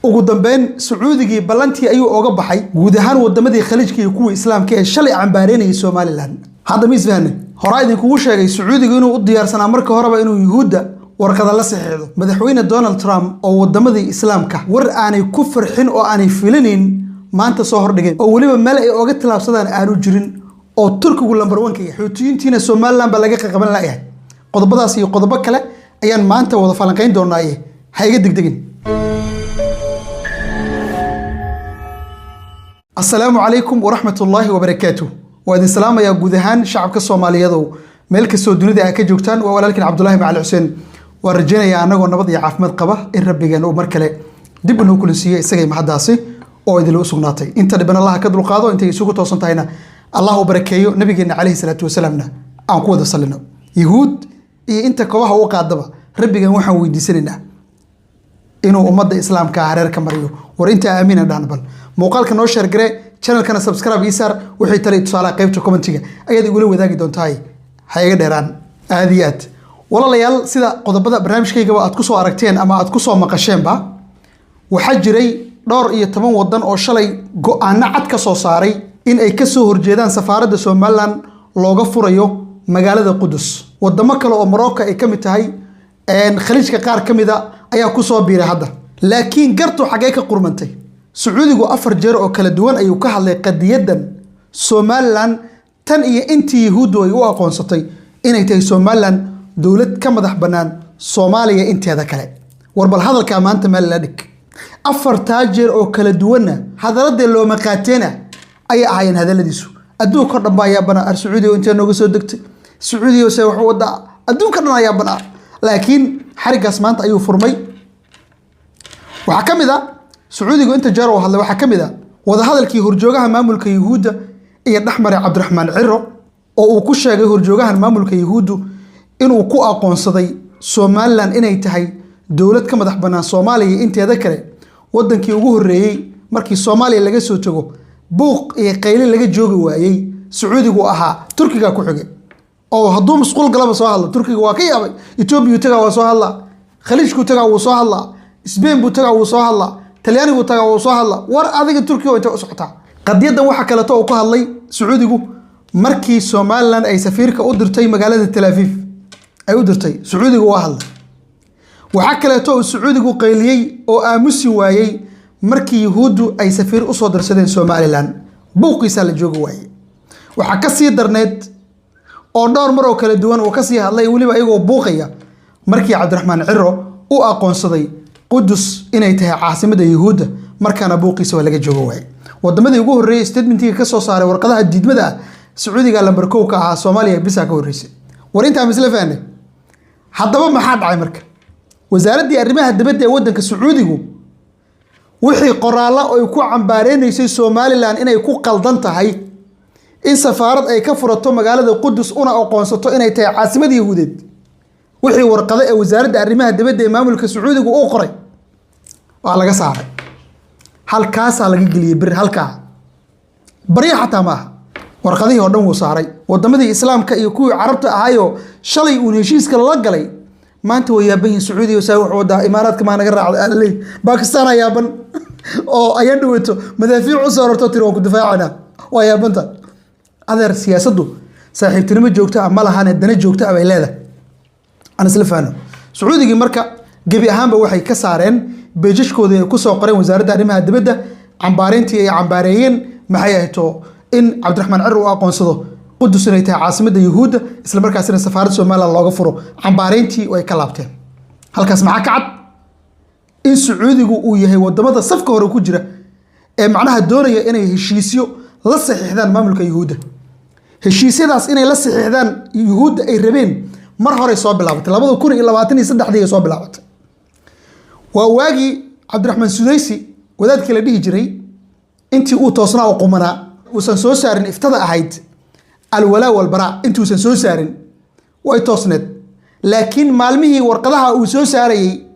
ugu dambeyn Sacuudigii ballantii ayuu oga baxay guud ahaan wadamadii khaliijka iyo kuwa islaamka ee shalay cambaareynayay Somaliland hadda ma isfahanay hore idinku sheegay Sacuudigu inuu u diyaarsanaa marka horeba inuu Yuhuudda warqada la saxiixdo madaxweyne Donald Trump oo wadamadii islaamka war aanay ku farxin oo aanay filanin maanta soo hordhigay oo waliba meel ay oga tilaabsadaan aanu jirin oo Turkigu number 1 ka yahay Xuutiyiintiina Somaliland ba laga qaban lahayd qodobadaas iyo qodobo kale ayaan maanta wada falanqeyn doonaa ha iga degdegin السلام عليكم ورحمة الله وبركاته وهذه السلام يا جودهان شعبك الصومالي يدو ملك السوداني ذا كجوكتان ولكن عبد الله مع الحسين ورجينا يا أنا ونبض يا عفمد قبه الرب جانو مركله دبنا كل شيء سجى محدثي أو يدلو سقناطي أنت دبنا الله كدر قاضي أنت يسوق توصل تاينا الله وبركيه نبينا عليه الصلاة والسلامنا أن قوة صلنا يهود أنت كواه وقاضبه رب جان وحنا ويدي سننا إنه أمد الإسلام كهرر كمريو ورنت آمين دانبل موقعك نوشر جري channel كنا سبسكرايب يسار وحي تري تصالح قيبته كومنتيجا أيد يقولوا وذاك دونتاي هاي قدران آديات والله ليال سيدا قد بدأ برنامج كي جوا أتكسو أركتين أما أتكسو مقاشين با وحجري دار يتمون وضن أو شلي جو أنا عد كسو صاري إن أي كسو هرجيدان سفارة سومالان لوقفوا ريو مجال القدس والدمك لو أمريكا أي كم تهاي إن خليج كقار كم ذا أي كسو بيره هذا لكن قرتو حقيقة قرمنتي سعودي أفر جر أو كلا دوان أيو كحل قد يدا سومالان تن إيه أنت يهود ويوا قنصتي إن أنت سومالان دولة كم ذح بنان صوماليا أنت هذا كلام وربل هذا كمان تمال لدك أفر تاجر أو كلا دوانا هذا رد لو مقاتنا أي عين هذا الذي سو أدو كرنا يا بنا السعودي وأنت نوجس دكت سعودي وسوي وضع أدو كرنا يا بنا لكن حرق أسمانت أيو فرمي وحكم ذا سعودي أنت جارو هلا وحكم ذا وهذا هذا الكي هرجوجها مامل كيهودا إيه الأحمر عبد الرحمن عرو أو كل شيء هرجوجها مامل كيهودو إنه كوا قنصدي سومالان إنه يتهي دولة كم ذحبنا صومالي أنت ذكره ودن كي وجوه الرئي مركي صومالي اللي جسوا تجو بوق إيه قيل اللي جت جوجو وعي سعودي جواها تركي جا كحجة أو هضوم سقول قلب صاحل تركي جوا كي أبي إثيوبيا وتجا وصاحل خليج كتجا وصاحل إسبان بتجا وصاحل تلياني وتجا وصاحل ور هذيك تركيا وأنت أسقطها قد يدا waxa kale oo ku hadlay Sacuudigu markii Somaliland ay safiirka u dirtay magaalada Tel Aviv ay u dirtay Sacuudigu waa hadlay waxa kale oo Sacuudigu qayliyay oo aamusi waayay markii Yahuudu ay safiir u soo dirsadeen Somaliland buuqiisa la joogo waayay waxa ka sii darneed oo dhowr mar oo kala duwan oo ka sii hadlay waliba ayagoo buuqaya markii Cabdiraxmaan Ciro uu aqoonsaday Qudus inay tahay caasimadda Yahuuda markaana buuqiisa laga joogo waayay wadamada ugu horeeyay statementii ka soo saaray warqadaha diidmada Sacuudiga lambar 1 ka ah Soomaaliya bisa ka horeysay warinta misla faanay hadaba maxaa dhacay marka wasaaradii arrimaha dibadda ee wadanka Sacuudigu wixii qoraalo ay ku cambaareynayay Somaliland inay ku qaldan tahay in safaarad ay ka furato magaalada Qudus una aqoonsato inay tahay caasimadda Yahuudeed wixii warqado ee wasaaradda arrimaha dibadda ee maamulka Sacuudigu uu qoray waa laga saaray halkaas laga galiyay bir halka bari xataa ma warqadii oo dhan uu saaray wadamadii islaamka iyo kuwii carabta ahaayo shalay uu heshiiska la galay maanta way yaaban Sacuudiga oo wax wada imaaraadka ma naga raacday Pakistan ayaaban oo ayaan dhawato madaafiic u saarto tiro ku difaacana waa yaabanta adeer siyaasaddu saaxiibtinimo joogto ah ma lahan dana joogto ah ay leedahay ana isla faano Sacuudiga marka gabi ahaanba waxay ka saareen beejashkooda ay ku soo qoreen wasaaradda arrimaha dibadda cambaareyntii ay cambaareeyeen maxay ahayto in Cabdiraxmaan Ciro uu aqoonsado Qudus inay tahay caasimadda Yahuuda isla markaasina safaaradda Soomaaliland looga furo cambaareyntii way ka laabteen halkaas maxaa ka cad in Sacuudigu uu yahay wadamada safka hore ku jira ee macnaha doonaya inay heshiisyo la saxiixdaan maamulka Yahuuda heshiisyadaas inay la saxiixdaan Yahuuda ay rabeen mar hore soo bilaabatay 2023 ay soo bilaabatay وواجي عبد الرحمن السديسي وذلك اللي به جري أنت توصنا وقمنا وسنسو سارن افتضى أحد الولاء والبراء أنت وسنسو سارن ويتوصند لكن مالمه ورقضها وسو ساري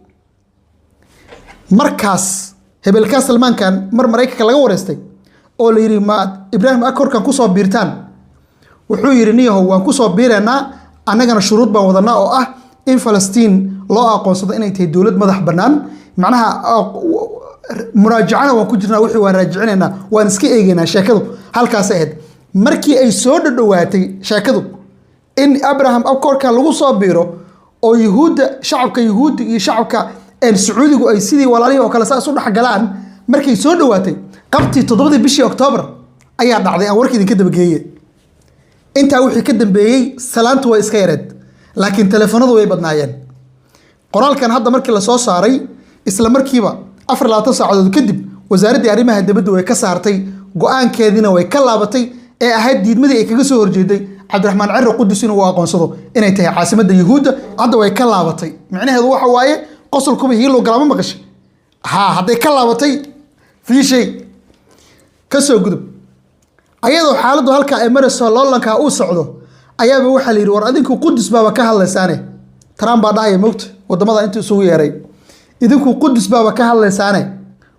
مركز هبل كاس المان كان مريكا كلا ورستي أو ليري ما إبراهيم أكور كان كوسو بيرتان وحو يرنيه هو كوسو بيرنا أنا كان الشروط بوضنا أو إن فلسطين loo aqoonsado inay tahay dawlad madax banaan macnaha muraajacana waan ku jirnaa wixii waan raajicinaynaa waan iska eegaynaa sheekadu halkaas ahayd markii ay soo dhadhawaatay sheekadu in Abraham Accord-ka lagu soo biiro oo yuhuudda shacabka yuhuudda iyo shacabka sacuudigu ay sidii walaalihii oo kale saas u dhaxgalaan markay soo dhawaatay qabtii 7 bishii Oktoobar ayaa dhacday aan warkii idinka dabageeyay intaa wixii ka dambeeyay salaantu way iska yareed laakiin telefoonadu way badnaayeen qoraalkan hadda markii la soo saaray isla markiiba 24 saacadood kadib wasaaradda arrimaha dibadda way ka saartay go'aankeedina way ka laabatay ee ahayd diidmadii ay kaga soo horjeeday Cabdiraxmaan Cirro Qudus inuu aqoonsado inay tahay caasimadda Yuhuudda hadda way ka laabatay macnaheedu waxa waaye qosolkuba hiilo galama maqashay hadday ka laabatay fi shay ka soo gudub ayadoo xaaladdu halka ay marayso loolanka uu socdo ayaaba waxa la yiri war adinku Qudus baaba ka hadlaysaane Trump baa dhacay moogta wadamada inta isugu yeeray idinku Qudus baaba ka hadlaysaane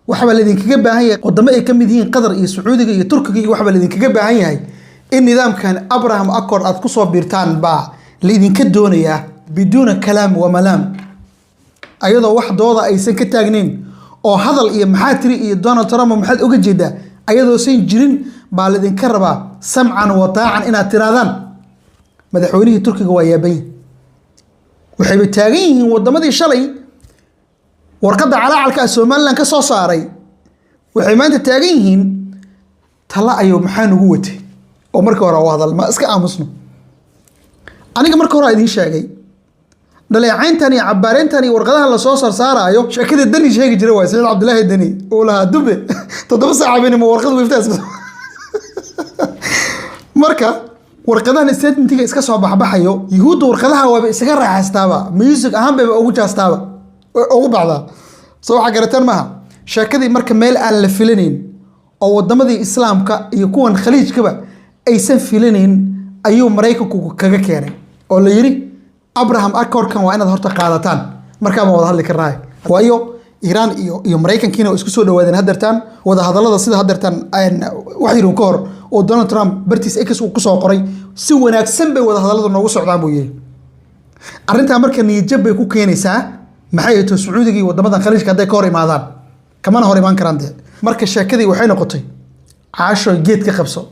waxba la idinkaga baahan yahay wadamo ay ka mid yihiin Qatar iyo Sacuudiga iyo Turkiga iyo waxba la idinkaga baahan yahay in nidaamkan Abraham Accord aad ku soo biirtaan baa la idinka doonayaa biduuna kalaam wa malaam ayadoo wax dooda aysan ka taagnayn oo hadal iyo maxaa tiri iyo Donald Trump maxaad uga jeedaa ayadoo san jirin baa la idinka rabaa samcan wa taacan inaad tiraadaan madaxweynihii Turkiga waa yaabay waxay taagan yihiin wadamadii shalay warqadda calaacalka Soomaaliland ka soo saaray waxay maanta taagan yihiin tala ayo maxaa nagu watay oo markii hore waa hadal ma iska aamusno aniga markii hore idin sheegay dhaleecayntan iyo cabaareyntan iyo warqadaha la soo saaraayo sheekada dani sheegi jiray waa Saciid Cabdullaahi Dani oo lahaa dube 7 saac been ma warqad wiiftaas marka warqadahan statementiga iska soo baxbaxayo yuhuudda warqadaha waa isaga raaxaystaaba music ahaan bay ugu jaastaaba ugu bacda soo waxa garataan maaha sheekadii marka meel aan la filaneyn oo wadamadii islaamka iyo kuwan khaliijkaba aysan filaneyn ayuu Mareykanku kaga keenay oo la yiri Abraham Accord-kan waa inaad horta qaadataan markaa ma wada hadli karnaa waayo Iran iyo Mareykankiina isku soo dhawaadeen hadartaan wada hadallada sida hadartaan wax yar ka hor oo Donald Trump bartiis X uu ku soo qoray si wanaagsan bay wada hadallada noogu socdaan buu yiri arrinta marka niyad bay ku keenaysaa maxay tahay Sacuudiga iyo wadamadan khaliijka haday ka hor imaadaan kamana hor imaan karaan marka sheekadii waxay noqotay caasho geed ka qabso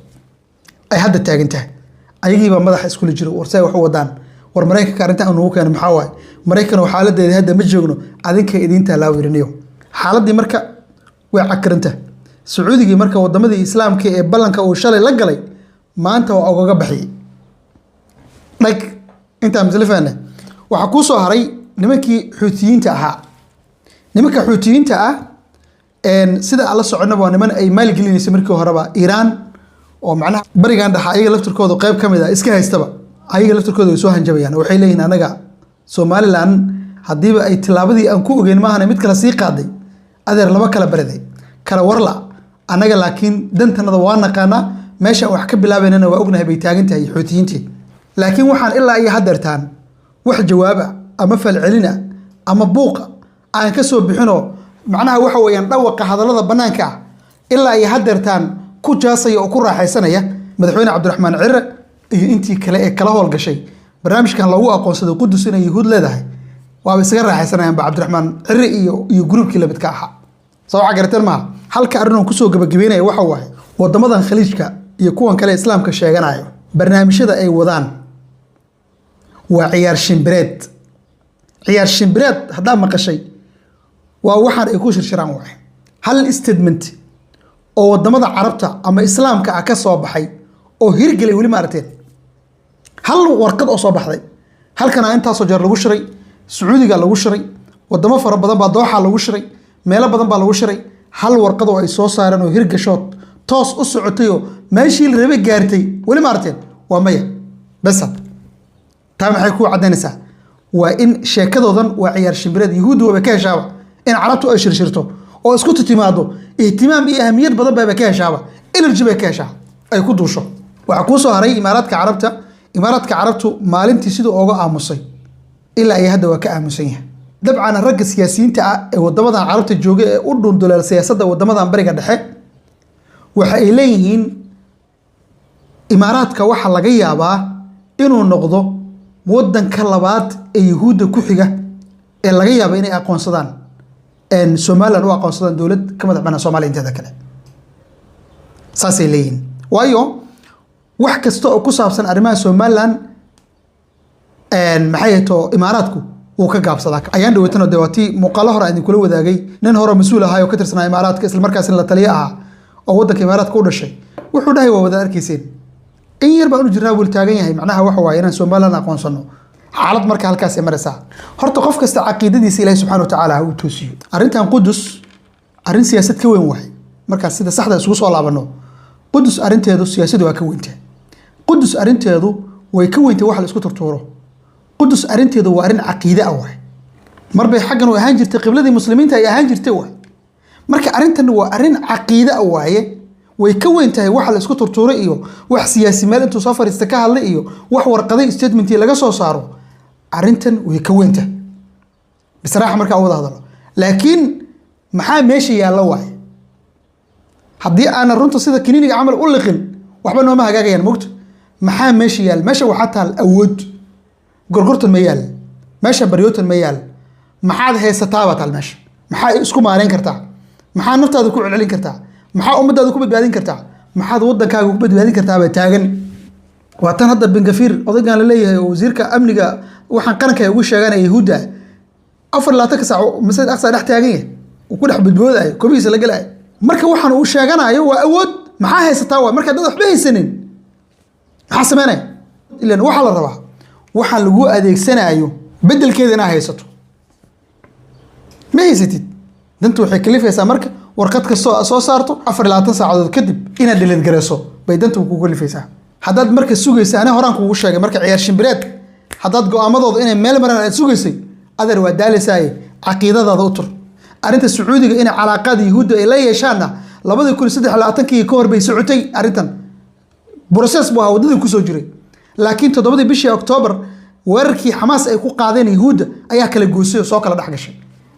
ay hadda taagan tahay ayagiiba madaxa isku jiro warsay wax wadaan war Mareykanka arinta uu keenay maxaa waay Mareykan oo xaaladeeda hadda ma joogno adinka idinta la weerinayo xaaladii marka way cakranta Sacuudiga marka wadamadii islaamka ee ballanka uu shalay la galay maanta waa uga baxay dhag inta mislifana waxa ku soo haray nimankii Xuutiyiinta ahaa nimanka Xuutiyiinta ah sida alla soconaba waa niman ay maal gelinayso markii horeba Iran oo macnaha barigan dhaxa ayaga laftirkooda qayb kamid ah iska haystaba ayaga laftirkooda way soo hanjabayaan waxay leeyihiin anaga Somaliland hadiiba ay tilaabadii aan ku ogeyn maahan mid kala sii qaaday adeer laba kala baraday kala warla anaga laakiin dantanada waa naqaana meesha wax ka bilaabeynana waa ognahay bay taagan tahay Xuutiyiintii laakiin waxaan ilaa ay hadartaan wax jawaaba ama falcelina ama buuqa aan ka soo bixino macnaha waxa weeyaan dhawaqa hadallada banaanka ilaa ay hadartaan ku jaasaya oo ku raaxaysanaya madaxweyne Cabdiraxmaan Cirro iyo intii kale ee kala hool gashay barnaamijkan lagu aqoonsaday Qudus inay Yuhuud leedahay waa isaga raaxaysanayaan Cabdiraxmaan Cirro iyo groupkii labadka ahaa soo waxa garateen ma halka arrin ku soo gabagabeynaya waxa waaye wadamadan khaliijka iyo kuwan kale islaamka sheeganayo barnaamijyada ay wadaan waa ciyaar shimbireed hadaa maqashay waa waxaan ay ku shirshiraan waay hal statement oo wadamada carabta ama islaamka ka soo baxay oo hirgelay wali ma aragteen hal warqad oo soo baxday halkana inta soo jar lagu shiray Sacuudiga lagu shiray wadamo fara badan baa Dooxa lagu shiray meelo badan baa lagu shiray hal warqad oo ay soo saareen oo hirgashood toos u socotay oo meeshii la rabay gaartay wali ma aragteen waa maya bas taa maxay ku cadeynaysaa waa in sheekadoodan waa ciyaar shimbireed Yuhuud waa ka heshaaba in carabtu ay shirshirto oo isku timaado ihtimaam iyo ahamiyad badan baa ka heshaaba energy bay ka heshaa ay ku duusho waxa ku soo haray imaaraadka carabtu maalintii sidoo uga aamusay ilaa ay hadda waa ka aamusan yahay dabcan ragga siyaasiyiinta ah ee wadamadan carabta jooga ee u dhunduleel siyaasadda wadamadan bariga dhexe waxa ay leeyihiin imaaraadka waxa laga yaabaa inuu noqdo wadanka labaad ee Yuhuudda ku xiga ee laga yaabo inay aqoonsadaan إن سومالان وأقون صدام دولة كما دعنا سومالي أنت ذا كله ساسي لين وأيو وحكستو كوساب سن أرمان سومالان إن محيطو إماراتكو وكجاب صداك أيان دوتنا دواتي مقاله رأي إن كل وذا جاي ننهر مسؤول هاي وكتر سنا إمارات كأس المركز اللي تليقها أو ودك إمارات كل شيء وحده هو وذا أركيسين إن يربع الجراب والتاجين هي معناها وحوا ينا سومالان أقون صنو حالة مركز هالكاس مرسا هرت قف كست عقيدة دي سيله سبحانه وتعالى هو توسيو أرنتها قدس أرن سياسة كوين واحد مركز سيد صحدا سوس ولا بنو قدس أرنتها ذو سياسة وكوينته قدس أرنتها ذو ويكوينته واحد اسكتر توره قدس أرنتها ذو وأرن عقيدة أوه مربي حقا وهانجر تقبل ذي مسلمين تاي هانجر توا مركز أرنتها هو أرن عقيدة أوه ويكوينته واحد اسكتر توره إيو واحد سياسي مال أنتو سافر استكاه الله إيو واحد قضية ستمنتي لقى صاروا أرنتن ويكونته بصراحة مركا أوضح هذا لكن محا ماشي يا لواي حدي أنا رنت صيدا كنيني عمل أقول لكن وحبنا ما هجاجي الموت محا ماشي يا ماشي وحتى الأود قرقرة الميال ماشي بريوت الميال محا هي ستابة على الماشي محا اسكو مارين كرتا محا نفط هذا كل علين كرتا محا أمد هذا كل بدبادين كرتا محا وضد كاجو بدبادين كرتا بتاجن وعطان هذا بن غفير أضيق على ليه وزيرك أمنيك وحن قرنك يقول شغانا يهودا أفر لا تكسع مسجد أقصى نحتاجيه وكل حب البوذا كويس اللي قلعه مركب وحن وش شغانا أيوة أود معاه ستاوى مركب ده حبيه سنين حسمانه إلا وحل الربع وحل لجوء هذيك سنة أيوة بدل كذا أنا هيسته ما هي ستي ده أنتوا حكلي في سامرك ورقتك الصو صارتوا أفر لا تنسى عدد كذب إن اللي تجرسوا بيدنتوا كل في ساعة حداد مركز سوق أنا هرانك وش شغال مركب عيار شمبرات حداد جو أمضض إن مال مرة سوقسي أدر ودال ساي عقيدة ذا ضوتر أرنت السعودي إن علاقات يهود إلى شاننا لابد يكون سدح على أتنكي كور بسعودي أرنتن بروسيس بوها ودد كسوجري لكن تضبط بشي أكتوبر وركي حماس أي كو قاعدين يهود أي أكل الجوسي وساق لا دحقش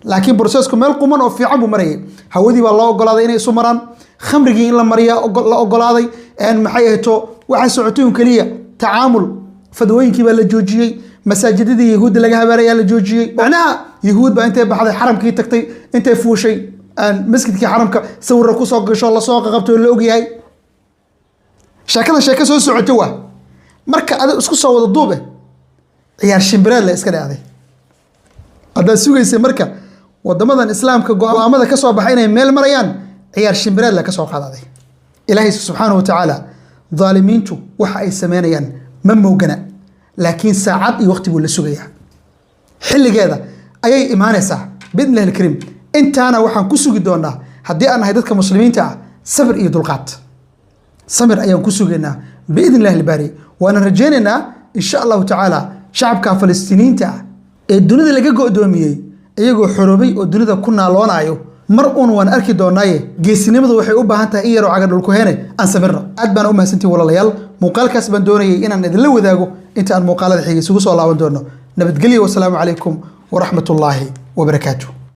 لكن بروسيس كمال قمان أو في عبو مريه هودي والله قال هذا إنه سمران خمرجي إلا مريا قال هذا أن محيته وعن سعوديون كلية تعامل فدوين كيبا لجوجي مساجد دي يهود اللي جاها بريا لجوجي معناها يهود بقى أنت بحد حرم كي تكتي أنت فوشي أن مسكت كي حرمك سوي الركوس إن شاء الله سواق غبته اللي أوجي هاي شكلها سوي سعودية مركا هذا اسكو صوت الضوبة عيار شمبرال لا إسكال هذا هذا سوق يصير مركا وضمن الإسلام كجوا عمدا كسر بحينا ميل مريان عيار شمبرال لا كسر هذا إلهي سبحانه وتعالى ظالمينتو وحا أي سمانيان من موجنا لكن ساعات وقت ولا سجيا حل جاذا أي إيمان ساعة بإذن الله الكريم أنت أنا وحن كسر جدونا هدي أنا هيدتك مسلمين تاع صبر إيد القات صبر أيام كسر جنا بإذن الله الباري وأنا رجينا إن شاء الله تعالى شعب كفلسطينيين تاع الدنيا اللي جا قدامي أيجو حروبي والدنيا كنا لون عيو مرءون وان أركي دوناي جيسنيمد وحي أوبها أنت إيه رو عقد الكهنة أن سمرنا أدبنا أمها سنتي ولا ليال مقال كسبان دوني إن ندلو ذاقو أنت أن مقال الحقيقي سوسو الله ودونه نبتقلي والسلام عليكم ورحمة الله وبركاته.